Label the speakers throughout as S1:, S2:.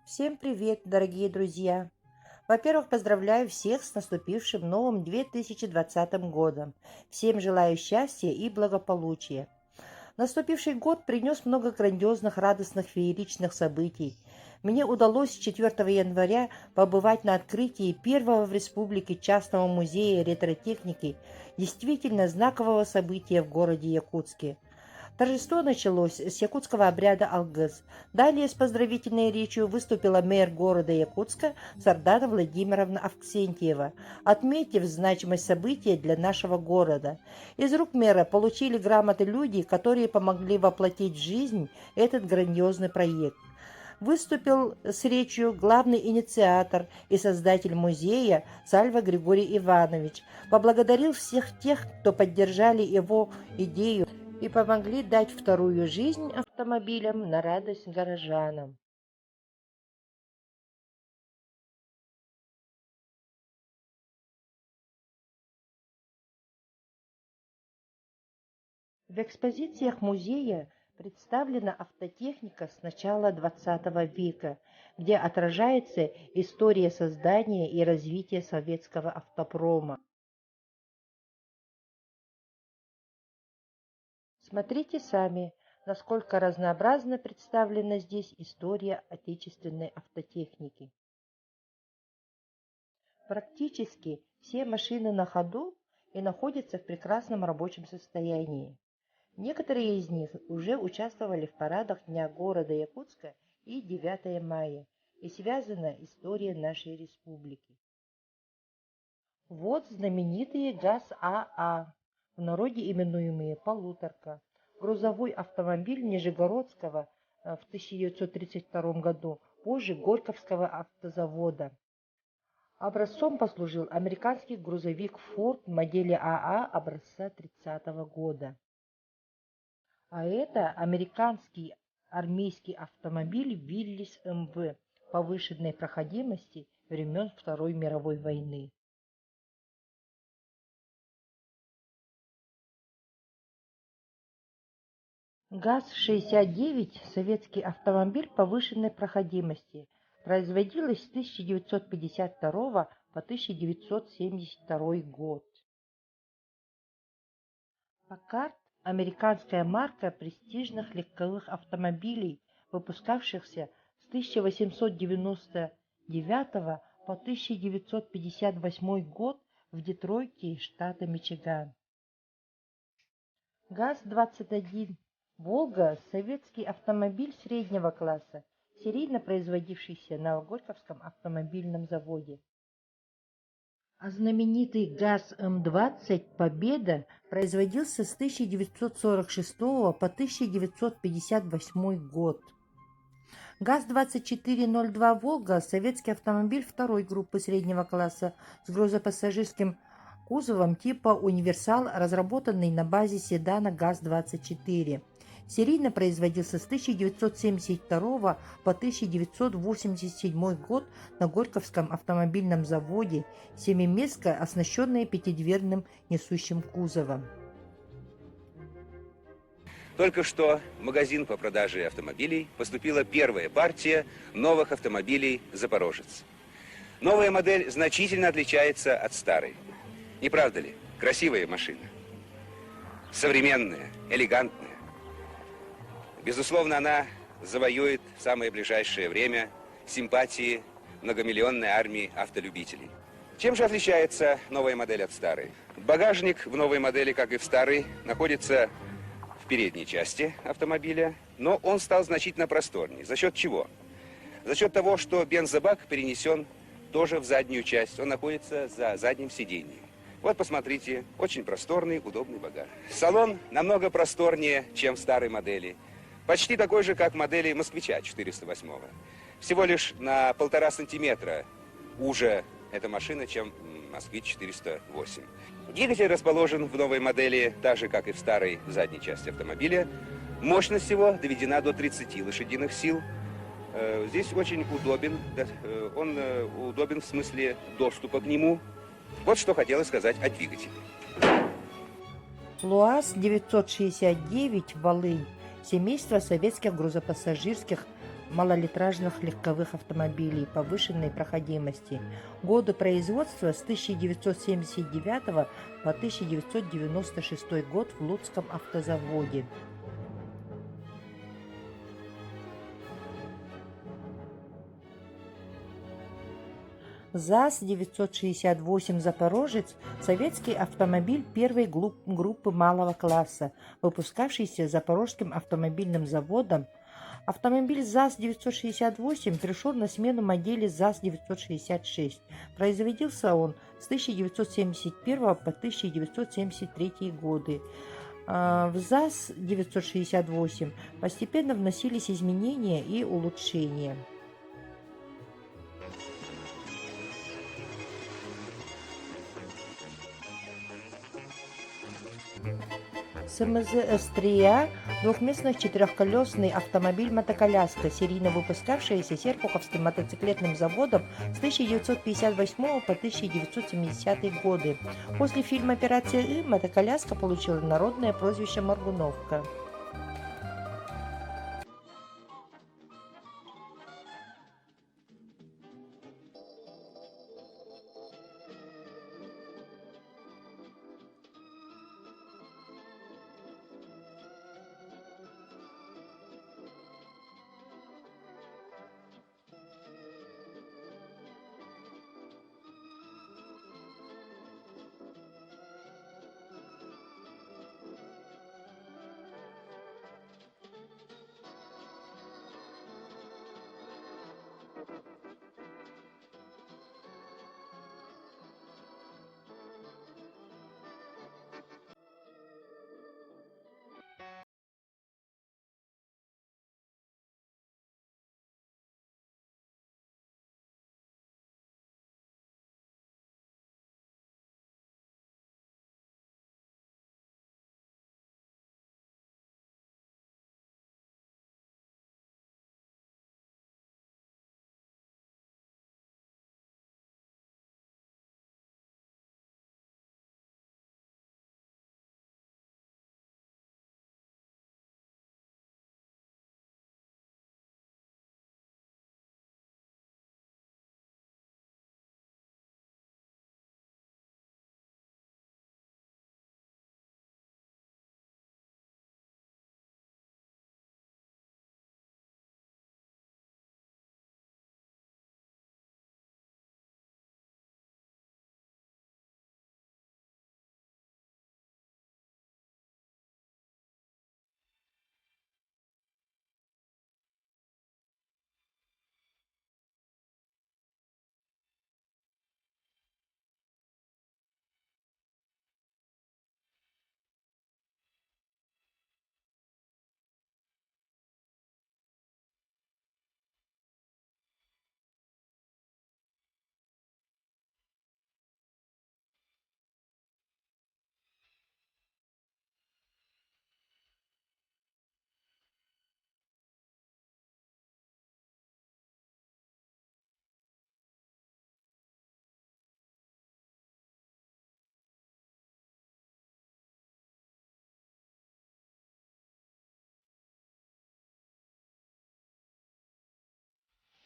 S1: Всем привет, дорогие друзья! Во-первых, поздравляю всех с наступившим новым 2020 годом. Всем желаю счастья и благополучия. Наступивший год принес много грандиозных, радостных, фееричных событий. Мне удалось 4 января побывать на открытии первого в республике частного музея ретро-техники, действительно знакового события в городе Якутске. Торжество началось с якутского обряда Алгыз. Далее с поздравительной речью выступила мэр города Якутска Сардана Владимировна Авксентьева, отметив значимость события для нашего города. Из рук мэра получили грамоты люди, которые помогли воплотить в жизнь этот грандиозный проект. Выступил с речью главный инициатор и создатель музея Сальва Григорий Иванович. Поблагодарил всех тех, кто поддержали его идею и помогли дать вторую жизнь автомобилям на радость горожанам. В экспозициях музея представлена автотехника с начала XX века, где отражается история создания и развития советского автопрома. Смотрите сами, насколько разнообразно представлена здесь история отечественной автотехники. Практически все машины на ходу и находятся в прекрасном рабочем состоянии. Некоторые из них уже участвовали в парадах Дня города Якутска и 9 мая, и связана история нашей республики. Вот знаменитый ГАЗ-АА, в народе именуемый «полуторка», грузовой автомобиль Нижегородского в 1932 году, позже Горьковского автозавода. Образцом послужил американский грузовик Ford модели АА образца 30-го года. А это американский армейский автомобиль Willys МВ повышенной проходимости времен Второй мировой войны. ГАЗ-69 – советский автомобиль повышенной проходимости. Производилась с 1952 по 1972 год. Packard – американская марка престижных легковых автомобилей, выпускавшихся с 1899 по 1958 год в Детройте, штата Мичиган. ГАЗ-21 «Волга» – советский автомобиль среднего класса, серийно производившийся на Горьковском автомобильном заводе. А знаменитый ГАЗ-М-20 «Победа» производился с 1946 по 1958 год. ГАЗ-2402 «Волга» – советский автомобиль второй группы среднего класса с грузопассажирским кузовом типа «Универсал», разработанный на базе седана ГАЗ-24. Серийно производился с 1972 по 1987 год на Горьковском автомобильном заводе, семиместка, оснащенная пятидверным несущим кузовом.
S2: Только что в магазин по продаже автомобилей поступила первая партия новых автомобилей «Запорожец». Новая модель значительно отличается от старой. Не правда ли? Красивая машина. Современная, элегантная. Безусловно, она завоюет в самое ближайшее время симпатии многомиллионной армии автолюбителей. Чем же отличается новая модель от старой? Багажник в новой модели, как и в старой, находится в передней части автомобиля, но он стал значительно просторнее. За счет чего? За счет того, что бензобак перенесен тоже в заднюю часть. Он находится за задним сиденьем. Вот посмотрите, очень просторный, удобный багаж. Салон намного просторнее, чем в старой модели. Почти такой же, как в модели «Москвича» 408-го. Всего лишь на 1,5 сантиметра уже эта машина, чем «Москвич» 408. Двигатель расположен в новой модели, так же, как и в старой задней части автомобиля. Мощность его доведена до 30 лошадиных сил. Здесь очень удобен, он удобен в смысле доступа к нему. Вот что хотелось сказать о двигателе.
S1: ЛуАЗ-969 «Волынь» – семейство советских грузопассажирских малолитражных легковых автомобилей повышенной проходимости. Годы производства с 1979 по 1996 год в Луцком автозаводе. ЗАЗ-968 «Запорожец» – советский автомобиль первой группы малого класса, выпускавшийся Запорожским автомобильным заводом. Автомобиль ЗАЗ-968 пришел на смену модели ЗАЗ-966. Производился он с 1971 по 1973 годы. В ЗАЗ-968 постепенно вносились изменения и улучшения. СМЗ-С3А – двухместный четырехколесный автомобиль-мотоколяска, серийно выпускавшаяся Серпуховским мотоциклетным заводом с 1958 по 1970 годы. После фильма «Операция И» мотоколяска получила народное прозвище «Моргуновка».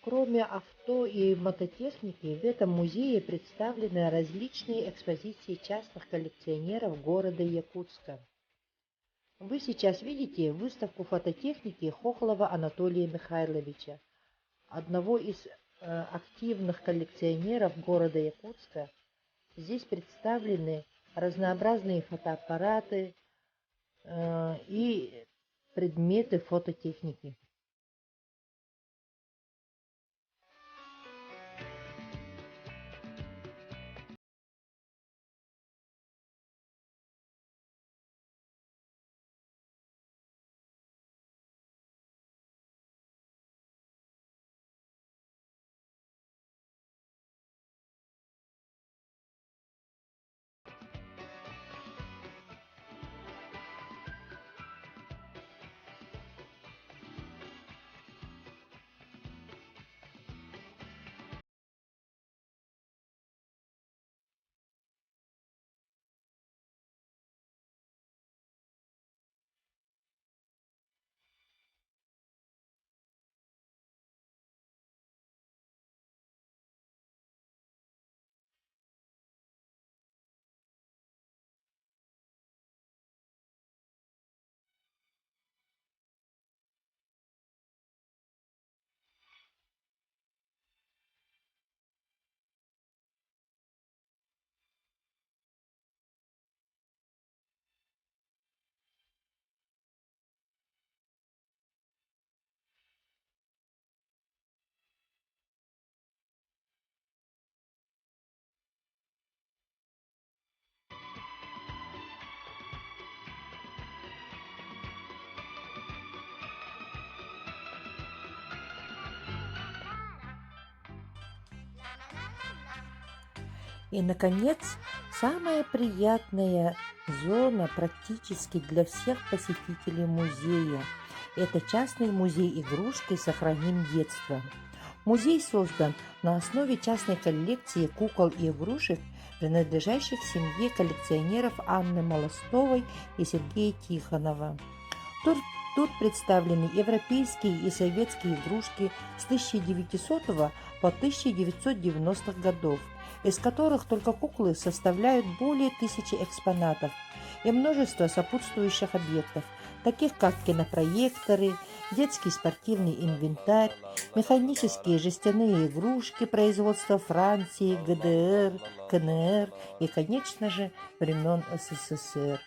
S1: Кроме авто и мототехники, в этом музее представлены различные экспозиции частных коллекционеров города Якутска. Вы сейчас видите выставку фототехники Хохлова Анатолия Михайловича, одного из активных коллекционеров города Якутска. Здесь представлены разнообразные фотоаппараты и предметы фототехники. И, наконец, самая приятная зона практически для всех посетителей музея. Это частный музей игрушки «Сохраним детство». Музей создан на основе частной коллекции кукол и игрушек, принадлежащих семье коллекционеров Анны Молостовой и Сергея Тихонова. Тут, тут представлены европейские и советские игрушки с 1900 по 1990 годов, из которых только куклы составляют более 1000 экспонатов, и множество сопутствующих объектов, таких как кинопроекторы, детский спортивный инвентарь, механические жестяные игрушки производства Франции, ГДР, КНР и, конечно же, времен СССР.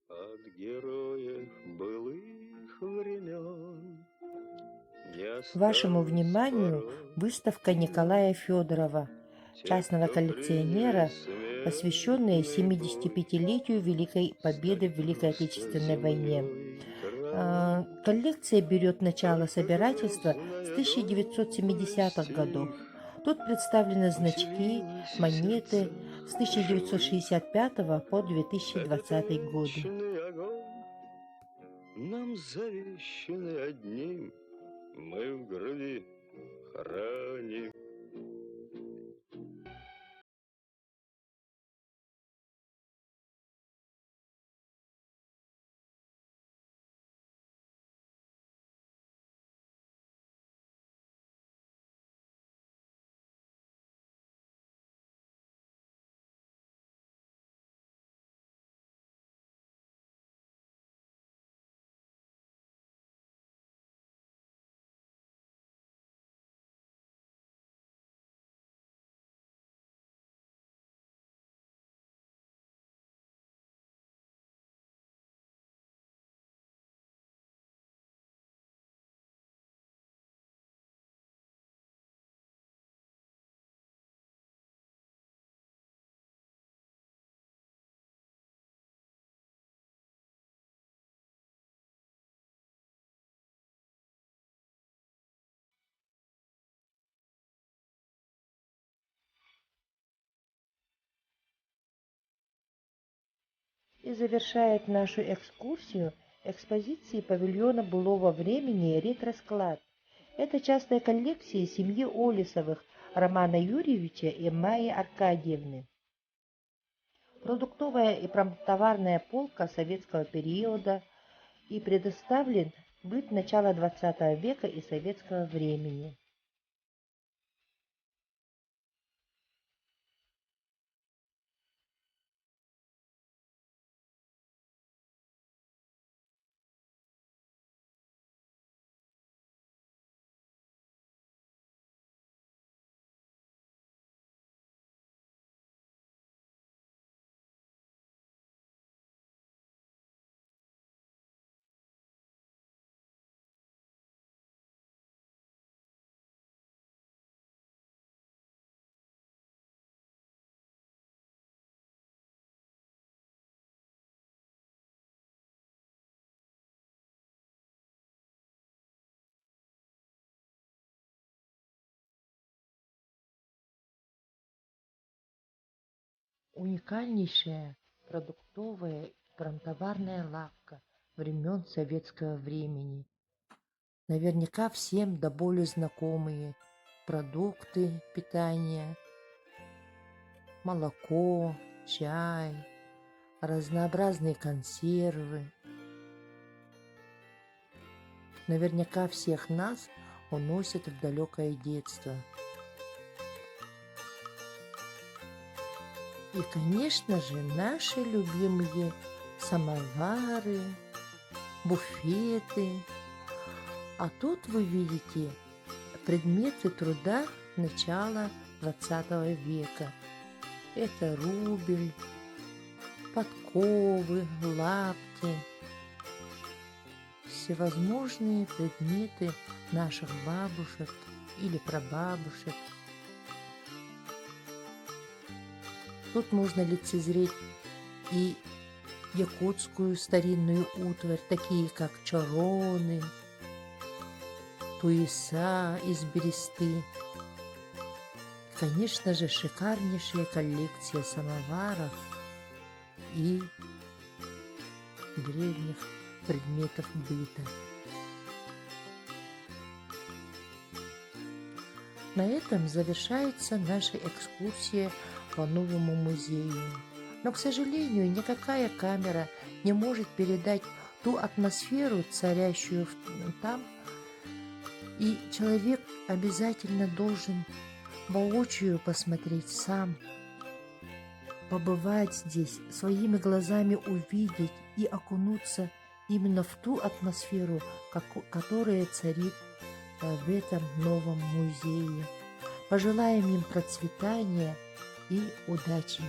S3: От героев былых времен не
S1: Вашему
S3: осталось
S1: вниманию
S3: порой
S1: выставка Николая Федорова,
S3: тех,
S1: частного
S3: кто приняли
S1: коллекционера, посвященная
S3: смертный бой,
S1: 75-летию Великой Победы в
S3: стать
S1: Великой
S3: просто
S1: Отечественной войне.
S3: землей травой.
S1: Коллекция берет начало
S3: Только
S1: собирательства с
S3: грозная
S1: 1970-х
S3: доблесть
S1: годов.
S3: их
S1: Тут представлены значки,
S3: удивилась в
S1: монеты
S3: сердцах
S1: с
S3: живых.
S1: 1965 по
S3: Этот
S1: 2020 годы.
S3: вечный огонь нам завещаны одним, мы в груди храним.
S1: И завершает нашу экскурсию экспозиции павильона былого времени «Ретросклад». Это частная коллекция семьи Олесовых Романа Юрьевича и Майи Аркадьевны. Продуктовая и промтоварная полка советского периода и предоставлен быт начала XX века и советского времени. уникальнейшая продуктовая промтоварная лавка времен советского времени. Наверняка всем до боли знакомые продукты питания, молоко, чай, разнообразные консервы. Наверняка всех нас уносят в далекое детство. И, конечно же, наши любимые самовары, буфеты. А тут вы видите предметы труда начала 20 века. Это рубль, подковы, лапти, всевозможные предметы наших бабушек или прабабушек. Тут можно лицезреть и якутскую старинную утварь, такие как чароны, туеса из бересты. Конечно же, шикарнейшая коллекция самоваров и древних предметов быта. На этом завершается наша экскурсия по новому музею. Но, к сожалению, никакая камера не может передать ту атмосферу, царящую там, и человек обязательно должен воочию посмотреть сам, побывать здесь, своими глазами увидеть и окунуться именно в ту атмосферу, которая царит в этом новом музее. Пожелаем им процветания и удачи.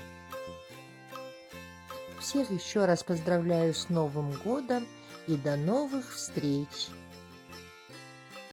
S1: Всех еще раз поздравляю с Новым годом и до новых встреч!